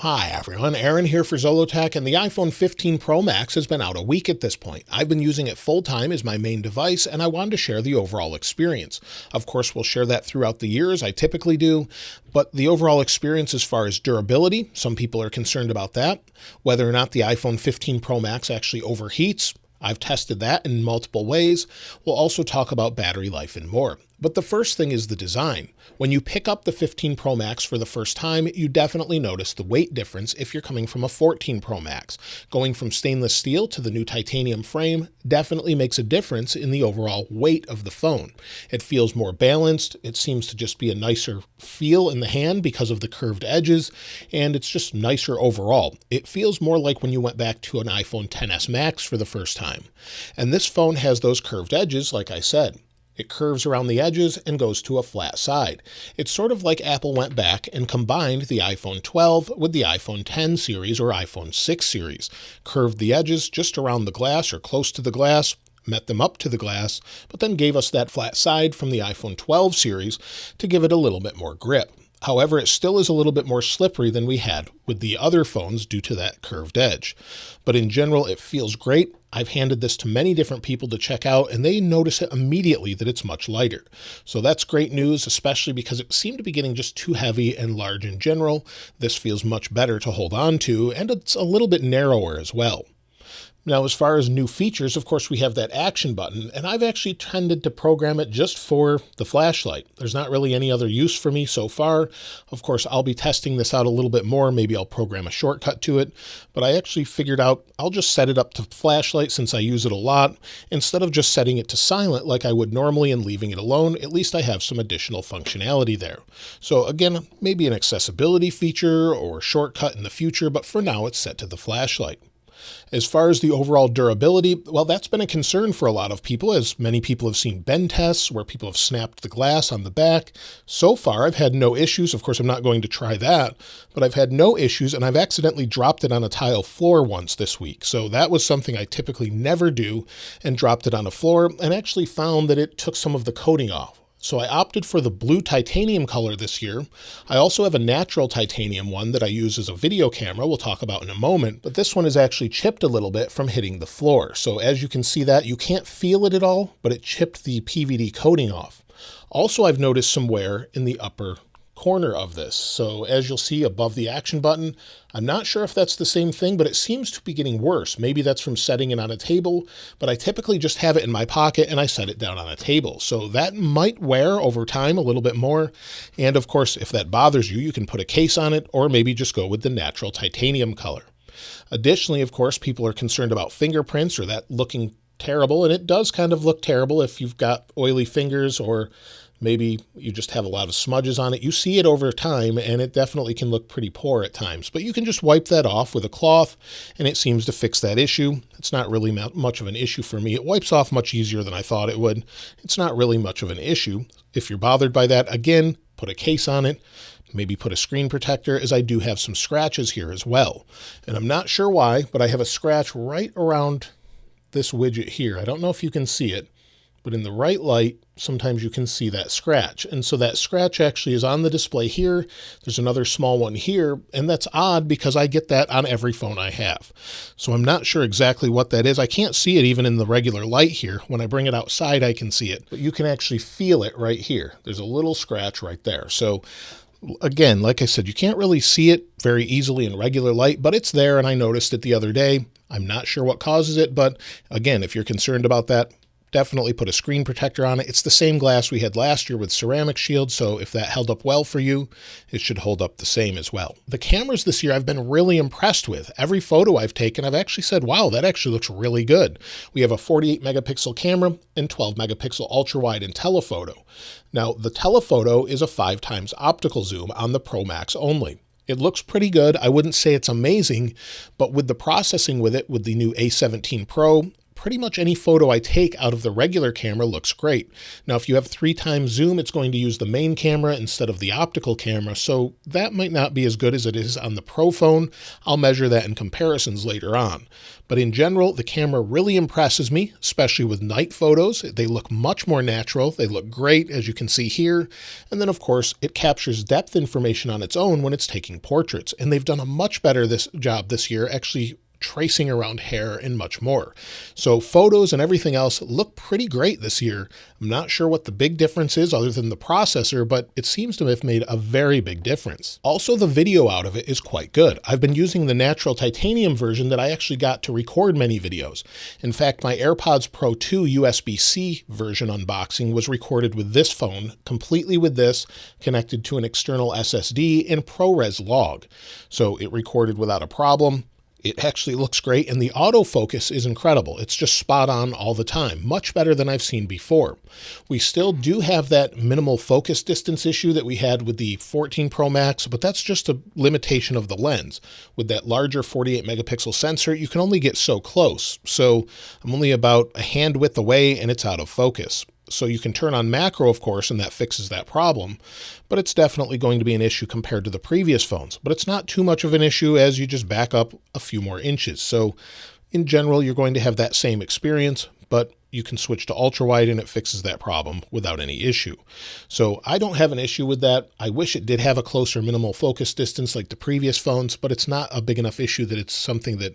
Hi everyone, Aaron here for Zollotech, and the iPhone 15 Pro Max has been out a week at this point. I've been using it full time as my main device, and I wanted to share the overall experience. Of course, we'll share that throughout the year as I typically do, but the overall experience as far as durability, some people are concerned about that. Whether or not the iPhone 15 Pro Max actually overheats, I've tested that in multiple ways. We'll also talk about battery life and more. But the first thing is the design. When you pick up the 15 Pro Max for the first time, you definitely notice the weight difference if you're coming from a 14 Pro Max. Going from stainless steel to the new titanium frame definitely makes a difference in the overall weight of the phone. It feels more balanced, it seems to just be a nicer feel in the hand because of the curved edges, and it's just nicer overall. It feels more like when you went back to an iPhone XS Max for the first time. And this phone has those curved edges, like I said. It curves around the edges and goes to a flat side. It's sort of like Apple went back and combined the iPhone 12 with the iPhone 10 series or iPhone 6 series. Curved the edges just around the glass or close to the glass, met them up to the glass, but then gave us that flat side from the iPhone 12 series to give it a little bit more grip. However, it still is a little bit more slippery than we had with the other phones due to that curved edge. But in general, it feels great. I've handed this to many different people to check out, and they notice it immediately that it's much lighter. So that's great news, especially because it seemed to be getting just too heavy and large in general. This feels much better to hold on to, and it's a little bit narrower as well. Now, as far as new features, of course, we have that action button, and I've actually tended to program it just for the flashlight. There's not really any other use for me so far. Of course, I'll be testing this out a little bit more. Maybe I'll program a shortcut to it, but I actually figured out I'll just set it up to flashlight since I use it a lot. Instead of just setting it to silent like I would normally and leaving it alone, at least I have some additional functionality there. So again, maybe an accessibility feature or shortcut in the future, but for now it's set to the flashlight. As far as the overall durability, well, that's been a concern for a lot of people, as many people have seen bend tests where people have snapped the glass on the back. So far, I've had no issues. Of course, I'm not going to try that, but I've had no issues, and I've accidentally dropped it on a tile floor once this week. So that was something I typically never do, and dropped it on a floor and actually found that it took some of the coating off. So I opted for the blue titanium color this year. I also have a natural titanium one that I use as a video camera we'll talk about in a moment, but this one is actually chipped a little bit from hitting the floor. So as you can see that, you can't feel it at all, but it chipped the PVD coating off. Also, I've noticed some wear in the upper corner of this. So as you'll see above the action button, I'm not sure if that's the same thing, but it seems to be getting worse. Maybe that's from setting it on a table, but I typically just have it in my pocket and I set it down on a table. So that might wear over time a little bit more. And of course, if that bothers you, you can put a case on it or maybe just go with the natural titanium color. Additionally, of course, people are concerned about fingerprints or that looking terrible. And it does kind of look terrible if you've got oily fingers or maybe you just have a lot of smudges on it. You see it over time, and it definitely can look pretty poor at times. But you can just wipe that off with a cloth, and it seems to fix that issue. It's not really much of an issue for me. It wipes off much easier than I thought it would. It's not really much of an issue. If you're bothered by that, again, put a case on it. Maybe put a screen protector, as I do have some scratches here as well. And I'm not sure why, but I have a scratch right around this widget here. I don't know if you can see it, but in the right light, sometimes you can see that scratch. And so that scratch actually is on the display here. There's another small one here, and that's odd because I get that on every phone I have. So I'm not sure exactly what that is. I can't see it even in the regular light here. When I bring it outside, I can see it, but you can actually feel it right here. There's a little scratch right there. So again, like I said, you can't really see it very easily in regular light, but it's there, and I noticed it the other day. I'm not sure what causes it, but again, if you're concerned about that, definitely put a screen protector on it. It's the same glass we had last year with ceramic shield, so if that held up well for you, it should hold up the same as well. The cameras this year I've been really impressed with. Every photo I've taken, I've actually said, wow, that actually looks really good. We have a 48 megapixel camera and 12 megapixel ultra wide and telephoto. Now, the telephoto is a 5x optical zoom on the Pro Max only. It looks pretty good. I wouldn't say it's amazing, but with the processing with it, with the new A17 Pro pretty much any photo I take out of the regular camera looks great. Now, if you have 3x zoom, it's going to use the main camera instead of the optical camera, so that might not be as good as it is on the Pro phone. I'll measure that in comparisons later on. But in general, the camera really impresses me, especially with night photos. They look much more natural. They look great, as you can see here. And then, of course, it captures depth information on its own when it's taking portraits. And they've done a much better job this year, actually tracing around hair and much more. So photos and everything else look pretty great this year. I'm not sure what the big difference is other than the processor, but it seems to have made a very big difference. Also, the video out of it is quite good. I've been using the natural titanium version that I actually got to record many videos. In fact, my AirPods Pro 2 USB-C version unboxing was recorded with this phone, completely with this, connected to an external SSD and ProRes log. So it recorded without a problem. It actually looks great, and the autofocus is incredible. It's just spot on all the time, much better than I've seen before. We still do have that minimal focus distance issue that we had with the 14 Pro Max, but that's just a limitation of the lens. With that larger 48 megapixel sensor, you can only get so close. So I'm only about a hand width away and it's out of focus. So you can turn on macro, of course, and that fixes that problem, but it's definitely going to be an issue compared to the previous phones. But it's not too much of an issue as you just back up a few more inches. So in general, you're going to have that same experience, but you can switch to ultra wide and it fixes that problem without any issue. So I don't have an issue with that. I wish it did have a closer minimal focus distance like the previous phones, but it's not a big enough issue that it's something that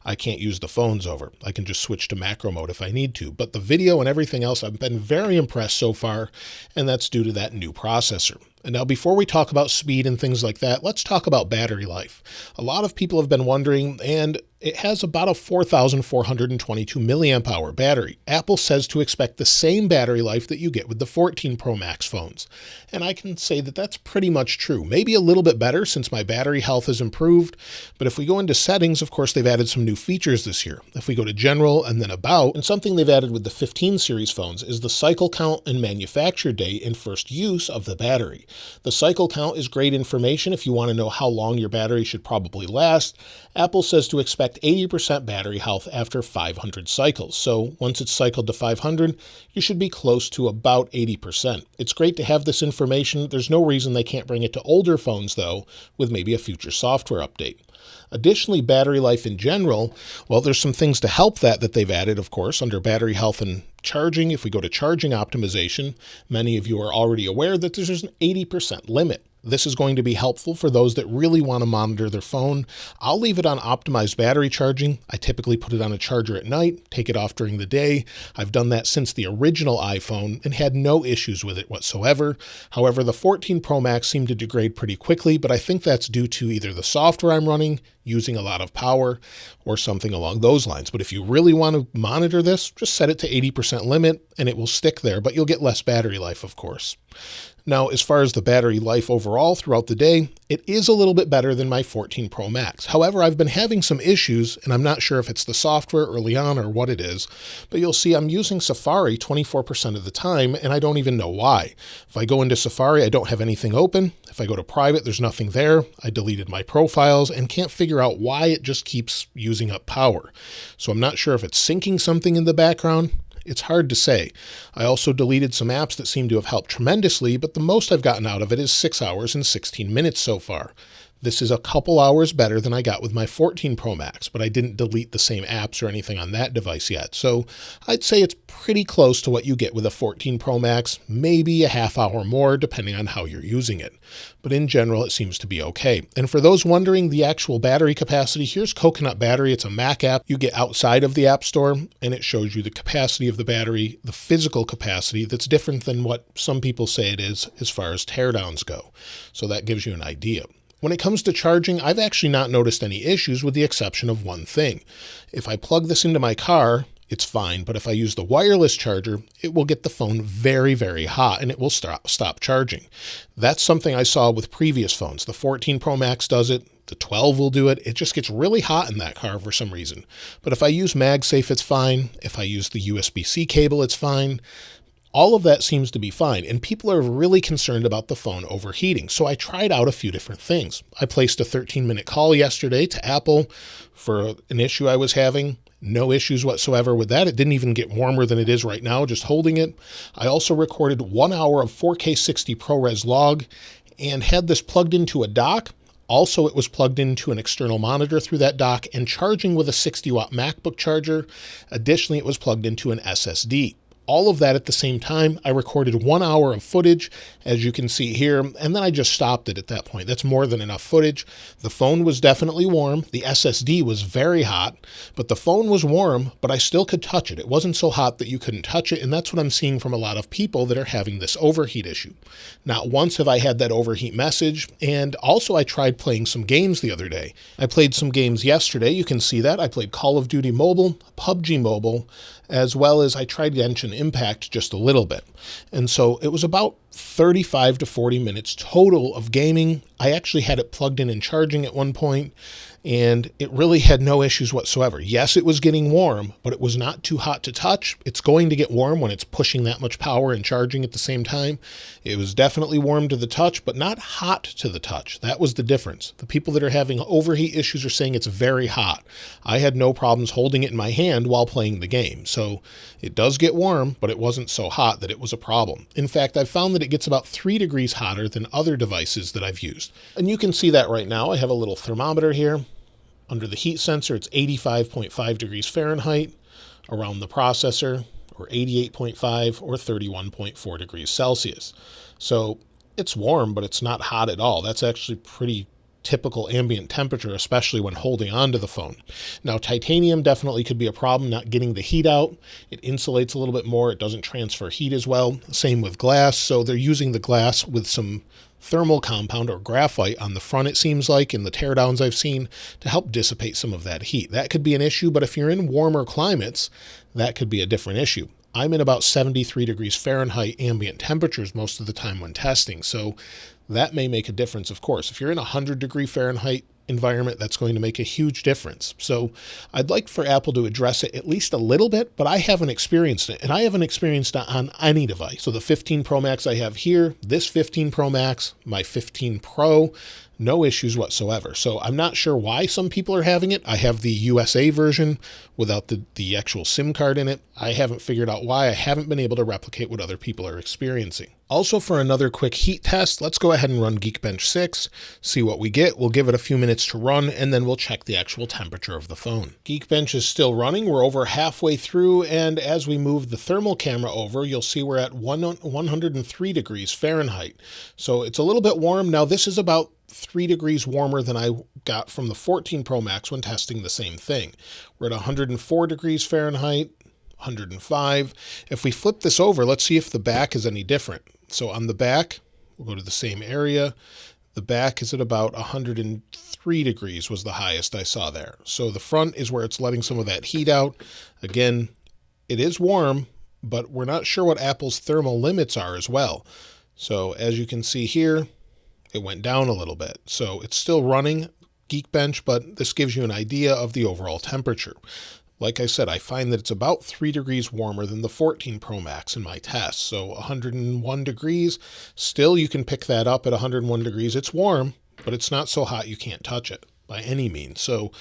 I can't use the phones over. I can just switch to macro mode if I need to. But the video and everything else, I've been very impressed so far, and that's due to that new processor. And now before we talk about speed and things like that, let's talk about battery life. A lot of people have been wondering, and it has about a 4,422 milliamp hour battery. Apple says to expect the same battery life that you get with the 14 Pro Max phones. And I can say that that's pretty much true. Maybe a little bit better since my battery health has improved. But if we go into settings, of course, they've added some new features this year. If we go to general and then about, and something they've added with the 15 series phones is the cycle count and manufacture date and first use of the battery. The cycle count is great information if you want to know how long your battery should probably last. Apple says to expect 80% battery health after 500 cycles. So once it's cycled to 500, you should be close to about 80%. It's great to have this information. There's no reason they can't bring it to older phones, though, with maybe a future software update. Additionally, battery life in general, well, there's some things to help that they've added, of course, under battery health and charging. If we go to charging optimization, many of you are already aware that there's an 80% limit. This is going to be helpful for those that really want to monitor their phone. I'll leave it on optimized battery charging. I typically put it on a charger at night, take it off during the day. I've done that since the original iPhone and had no issues with it whatsoever. However, the 14 Pro Max seemed to degrade pretty quickly, but I think that's due to either the software I'm running, using a lot of power, or something along those lines. But if you really want to monitor this, just set it to 80% limit and it will stick there, but you'll get less battery life, of course. Now, as far as the battery life overall throughout the day, it is a little bit better than my 14 Pro Max. However, I've been having some issues, and I'm not sure if it's the software early on or what it is, but you'll see I'm using Safari 24% of the time, and I don't even know why. If I go into Safari, I don't have anything open. If I go to private, there's nothing there. I deleted my profiles and can't figure out why it just keeps using up power. So I'm not sure if it's syncing something in the background. It's hard to say. I also deleted some apps that seem to have helped tremendously, but the most I've gotten out of it is 6 hours and 16 minutes so far. This is a couple hours better than I got with my 14 Pro Max, but I didn't delete the same apps or anything on that device yet. So I'd say it's pretty close to what you get with a 14 Pro Max, maybe a half hour more depending on how you're using it. But in general, it seems to be okay. And for those wondering the actual battery capacity, here's Coconut Battery. It's a Mac app you get outside of the App Store, and it shows you the capacity of the battery, the physical capacity that's different than what some people say it is as far as teardowns go. So that gives you an idea. When it comes to charging, I've actually not noticed any issues with the exception of one thing. If I plug this into my car, it's fine, but if I use the wireless charger, it will get the phone very, very hot and it will stop charging. That's something I saw with previous phones. The 14 Pro Max does it. The 12 will do it. It just gets really hot in that car for some reason. But if I use MagSafe, it's fine. If I use the USB-C cable, it's fine. All of that seems to be fine, and people are really concerned about the phone overheating. So I tried out a few different things. I placed a 13-minute call yesterday to Apple for an issue I was having, No issues whatsoever with that. It didn't even get warmer than it is right now, just holding it. I also recorded 1 hour of 4K 60 ProRes log and had this plugged into a dock. Also, it was plugged into an external monitor through that dock and charging with a 60-watt MacBook charger. Additionally, it was plugged into an SSD. All of that at the same time. I recorded 1 hour of footage, as you can see here, and then I just stopped it at that point. That's more than enough footage. The phone was definitely warm. The SSD was very hot, but the phone was warm, but I still could touch it. It wasn't so hot that you couldn't touch it, and that's what I'm seeing from a lot of people that are having this overheat issue. Not once have I had that overheat message, and also I tried playing some games the other day. I played some games yesterday. You can see that. I played Call of Duty Mobile, PUBG Mobile, as well as I tried Genshin Impact just a little bit. And so it was about 35 to 40 minutes total of gaming. I actually had it plugged in and charging at one point, and it really had no issues whatsoever. Yes, it was getting warm, but it was not too hot to touch. It's going to get warm when it's pushing that much power and charging at the same time. It was definitely warm to the touch, but not hot to the touch. That was the difference. The people that are having overheat issues are saying it's very hot. I had no problems holding it in my hand while playing the game. So it does get warm, but it wasn't so hot that it was a problem. In fact, I've found that it gets about 3 degrees hotter than other devices that I've used. And you can see that right now. I have a little thermometer here. Under the heat sensor, it's 85.5 degrees Fahrenheit. Around the processor, or 88.5 or 31.4 degrees Celsius. So it's warm, but it's not hot at all. That's actually pretty typical ambient temperature, especially when holding onto the phone. Now, titanium definitely could be a problem, not getting the heat out. It insulates a little bit more. It doesn't transfer heat as well. Same with glass. So they're using the glass with some thermal compound or graphite on the front, it seems like, in the teardowns I've seen, to help dissipate some of that heat. That could be an issue, but if you're in warmer climates, that could be a different issue. I'm in about 73 degrees Fahrenheit ambient temperatures most of the time when testing, so that may make a difference, of course. If you're in a 100-degree Fahrenheit environment, that's going to make a huge difference. So I'd like for Apple to address it at least a little bit, but I haven't experienced it, and I haven't experienced it on any device. So the 15 Pro Max I have here, this 15 Pro Max, my 15 Pro, no issues whatsoever. So I'm not sure why some people are having it. I have the USA version without the actual SIM card in it. I haven't figured out why. I haven't been able to replicate what other people are experiencing. Also, for another quick heat test, let's go ahead and run Geekbench 6, see what we get. We'll give it a few minutes to run, and then we'll check the actual temperature of the phone. Geekbench is still running. We're over halfway through, and as we move the thermal camera over, you'll see we're at 103 degrees Fahrenheit. So it's a little bit warm. Now, this is about 3 degrees warmer than I got from the 14 Pro Max when testing the same thing. We're at 104 degrees Fahrenheit, 105. If we flip this over, let's see if the back is any different. So on the back, we'll go to the same area. The back is at about 103 degrees was the highest I saw there. So the front is where it's letting some of that heat out. Again, it is warm, but we're not sure what Apple's thermal limits are as well. So as you can see here, it went down a little bit. So it's still running Geekbench, but this gives you an idea of the overall temperature. Like I said, I find that it's about 3 degrees warmer than the 14 Pro Max in my tests. So 101 degrees, still you can pick that up at 101 degrees. It's warm, but it's not so hot you can't touch it by any means. So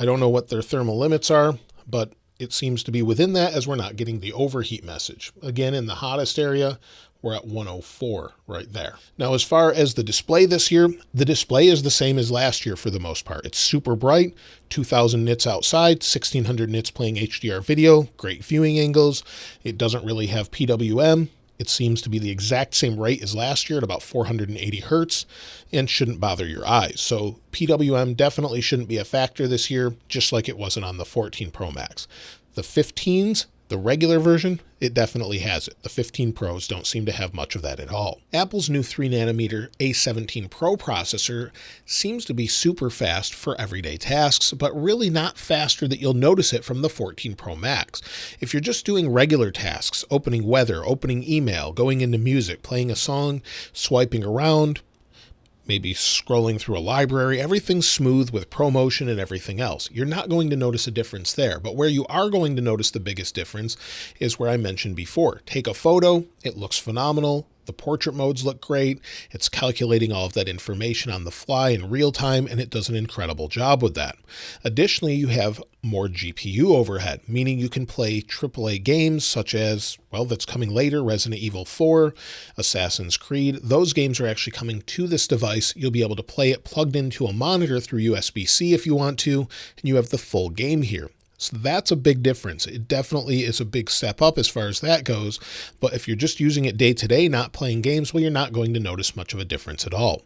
I don't know what their thermal limits are, but it seems to be within that as we're not getting the overheat message. Again, in the hottest area, we're at 104 right there. Now, as far as the display this year, the display is the same as last year for the most part. It's super bright, 2000 nits outside, 1600 nits playing HDR video, great viewing angles. It doesn't really have PWM. It seems to be the exact same rate as last year at about 480 hertz and shouldn't bother your eyes. So PWM definitely shouldn't be a factor this year, just like it wasn't on the 14 Pro Max. The 15s, the regular version, it definitely has it. The 15 Pros don't seem to have much of that at all. Apple's new 3nm A17 Pro processor seems to be super fast for everyday tasks, but really not faster that you'll notice it from the 14 Pro Max. If you're just doing regular tasks, opening weather, opening email, going into music, playing a song, swiping around, maybe scrolling through a library, everything's smooth with ProMotion and everything else. You're not going to notice a difference there, but where you are going to notice the biggest difference is where I mentioned before. Take a photo, it looks phenomenal. The portrait modes look great. It's calculating all of that information on the fly in real time, and it does an incredible job with that. Additionally, you have more GPU overhead, meaning you can play AAA games such as, well, that's coming later, Resident Evil 4, Assassin's Creed. Those games are actually coming to this device. You'll be able to play it plugged into a monitor through USB-C if you want to, and you have the full game here. So that's a big difference. It definitely is a big step up as far as that goes. But if you're just using it day to day, not playing games, well, you're not going to notice much of a difference at all.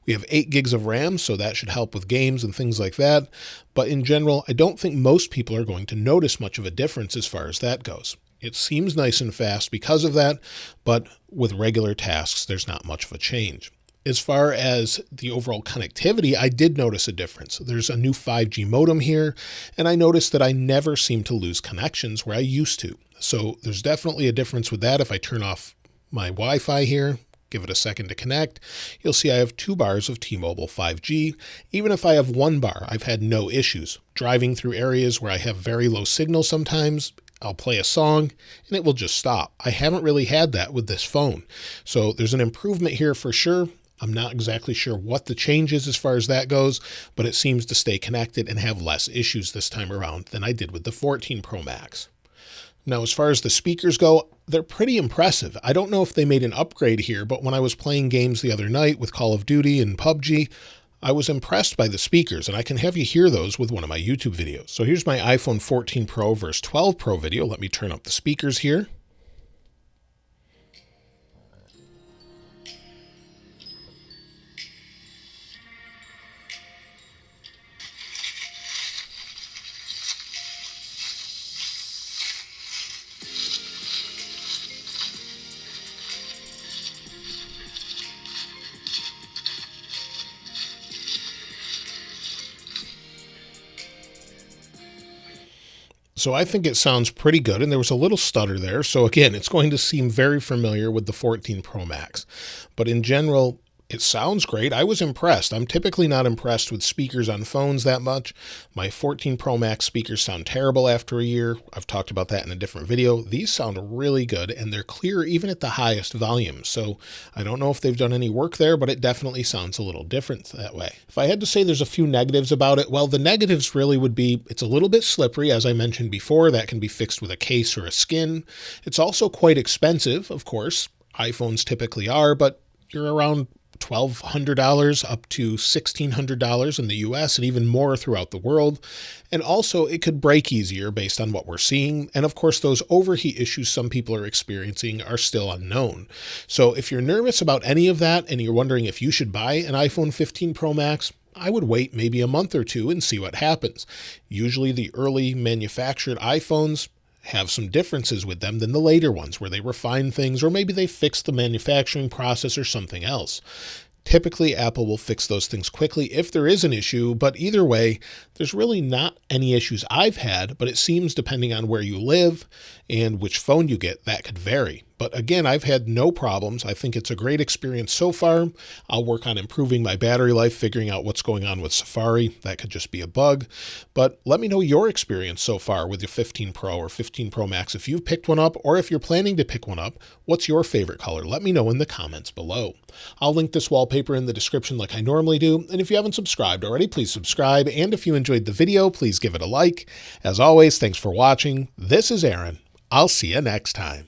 We have 8 gigs of RAM, so that should help with games and things like that. But in general, I don't think most people are going to notice much of a difference as far as that goes. It seems nice and fast because of that, but with regular tasks, there's not much of a change. As far as the overall connectivity, I did notice a difference. There's a new 5G modem here, and I noticed that I never seem to lose connections where I used to. So there's definitely a difference with that. If I turn off my Wi-Fi here, give it a second to connect, you'll see I have 2 bars of T-Mobile 5G. Even if I have 1 bar, I've had no issues. Driving through areas where I have very low signal sometimes, I'll play a song and it will just stop. I haven't really had that with this phone. So there's an improvement here for sure. I'm not exactly sure what the change is as far as that goes, but it seems to stay connected and have less issues this time around than I did with the 14 Pro Max. Now, as far as the speakers go, they're pretty impressive. I don't know if they made an upgrade here, but when I was playing games the other night with Call of Duty and PUBG, I was impressed by the speakers, and I can have you hear those with one of my YouTube videos. So here's my iPhone 14 Pro versus 12 Pro video. Let me turn up the speakers here. So I think it sounds pretty good, and there was a little stutter there. So again, it's going to seem very familiar with the 14 Pro Max. But in general, it sounds great. I was impressed. I'm typically not impressed with speakers on phones that much. My 14 Pro Max speakers sound terrible after a year. I've talked about that in a different video. These sound really good, and they're clear even at the highest volume. So I don't know if they've done any work there, but it definitely sounds a little different that way. If I had to say there's a few negatives about it, well, the negatives really would be it's a little bit slippery, as I mentioned before. That can be fixed with a case or a skin. It's also quite expensive, of course. iPhones typically are, but you're around $1,200 up to $1,600 in the US and even more throughout the world. And also it could break easier based on what we're seeing. And of course, those overheat issues some people are experiencing are still unknown. So if you're nervous about any of that and you're wondering if you should buy an iPhone 15 Pro Max, I would wait maybe a month or two and see what happens. Usually the early manufactured iPhones have some differences with them than the later ones where they refine things, or maybe they fix the manufacturing process or something else. Typically, Apple will fix those things quickly if there is an issue, but either way, there's really not any issues I've had, but it seems depending on where you live and which phone you get, that could vary. But again, I've had no problems. I think it's a great experience so far. I'll work on improving my battery life, figuring out what's going on with Safari. That could just be a bug. But let me know your experience so far with your 15 Pro or 15 Pro Max. If you've picked one up or if you're planning to pick one up, what's your favorite color? Let me know in the comments below. I'll link this wallpaper in the description like I normally do. And if you haven't subscribed already, please subscribe. And if you enjoyed the video, please give it a like. As always, thanks for watching. This is Aaron. I'll see you next time.